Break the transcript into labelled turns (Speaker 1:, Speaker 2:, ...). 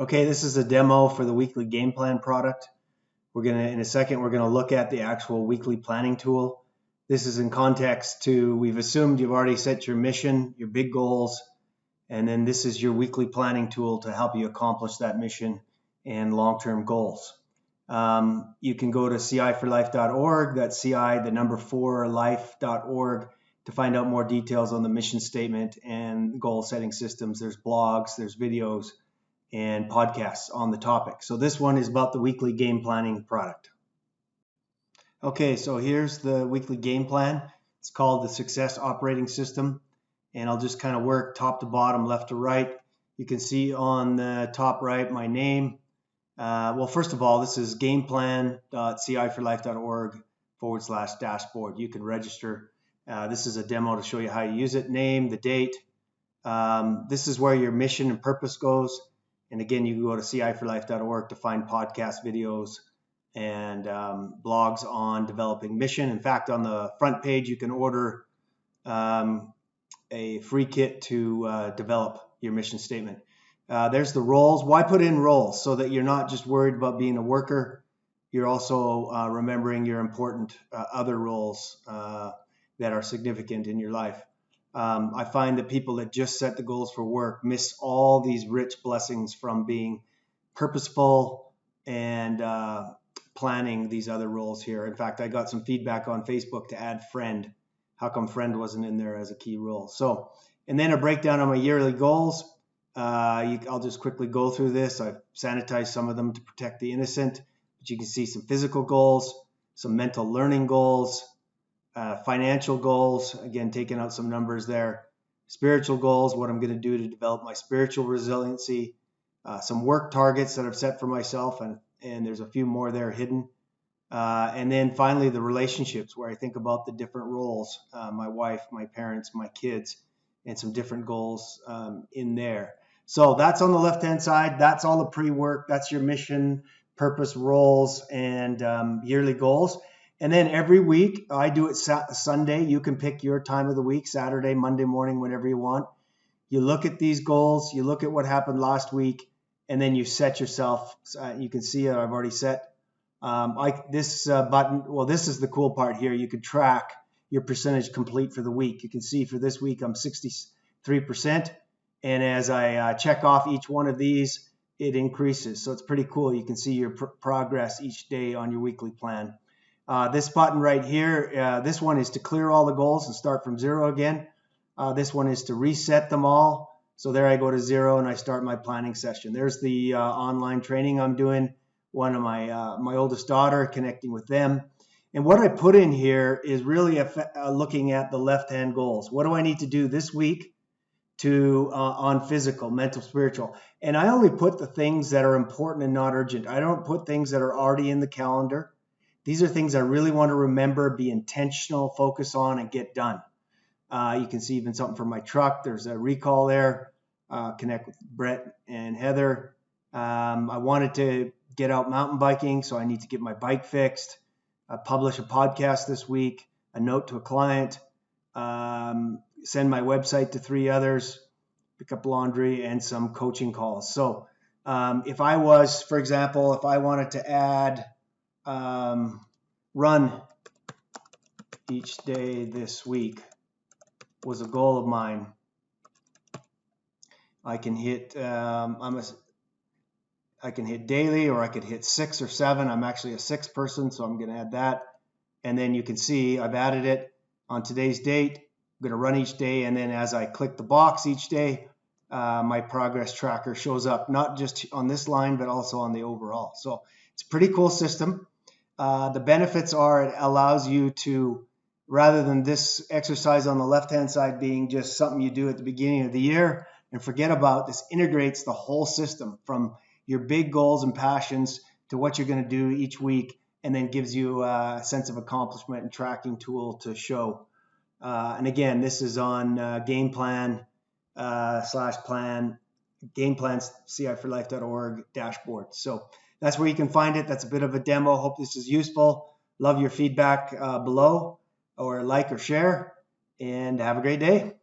Speaker 1: Okay, this is a demo for the weekly game plan product. In a second, we're gonna look at the actual weekly planning tool. This is in context to, we've assumed you've already set your mission, your big goals, and then this is your weekly planning tool to help you accomplish that mission and long-term goals. You can go to ci4life.org, that's CI, the number 4 life.org, to find out more details on the mission statement and goal setting systems. There's blogs, there's videos, and podcasts on the topic. So this one is about the weekly game planning product. Okay, so here's the weekly game plan. It's called the Success Operating System, and I'll just kind of work top to bottom, left to right. You can see on the top right my name. Well, first of all, this is gameplan.ci4life.org/dashboard. You can register. This is a demo to show you how you use it. Name, the date. This is where your mission and purpose goes. And again, you can go to ci4life.org to find podcast videos and blogs on developing mission. In fact, on the front page, you can order a free kit to develop your mission statement. There's the roles. Why put in roles? So that you're not just worried about being a worker. You're also remembering your important other roles that are significant in your life. I find that people that just set the goals for work miss all these rich blessings from being purposeful and planning these other roles here. In fact, I got some feedback on Facebook to add friend. How come friend wasn't in there as a key role? So, and then a breakdown of my yearly goals. I'll just quickly go through this. I've sanitized some of them to protect the innocent, but you can see some physical goals, some mental learning goals, financial goals, again, taking out some numbers there, spiritual goals, what I'm going to do to develop my spiritual resiliency, some work targets that I've set for myself, and there's a few more there hidden. And then finally, the relationships, where I think about the different roles, my wife, my parents, my kids, and some different goals in there. So that's on the left-hand side. That's all the pre-work. That's your mission, purpose, roles, and yearly goals. And then every week, I do it Sunday. You can pick your time of the week, Saturday, Monday morning, whenever you want. You look at these goals, you look at what happened last week, and then you set yourself. You can see I've already set this button. Well, this is the cool part here. You can track your percentage complete for the week. You can see for this week, I'm 63%. And as I check off each one of these, it increases. So it's pretty cool. You can see your progress each day on your weekly plan. This button right here, this one is to clear all the goals and start from zero again. This one is to reset them all. So there I go to zero and I start my planning session. There's the online training I'm doing. One of my oldest daughter, connecting with them. And what I put in here is really looking at the left-hand goals. What do I need to do this week to on physical, mental, spiritual? And I only put the things that are important and not urgent. I don't put things that are already in the calendar. These are things I really want to remember, be intentional, focus on, and get done. You can see even something for my truck. There's a recall there. Connect with Brett and Heather. I wanted to get out mountain biking, so I need to get my bike fixed. Publish a podcast this week, a note to a client, send my website to 3 others, pick up laundry, and some coaching calls. So if I was, for example, if I wanted to add run each day this week was a goal of mine. I can hit I can hit daily, or I could hit 6 or 7. I'm actually a 6 person, so I'm going to add that. And then you can see I've added it on today's date. I'm going to run each day, and then as I click the box each day, my progress tracker shows up, not just on this line, but also on the overall. So it's a pretty cool system. The benefits are it allows you to, rather than this exercise on the left-hand side being just something you do at the beginning of the year and forget about, this integrates the whole system from your big goals and passions to what you're going to do each week, and then gives you a sense of accomplishment and tracking tool to show. And again, this is on game plan /plan, gameplan.ci4life.org dashboard. So that's where you can find it. That's a bit of a demo. Hope this is useful. Love your feedback below, or like or share, and have a great day.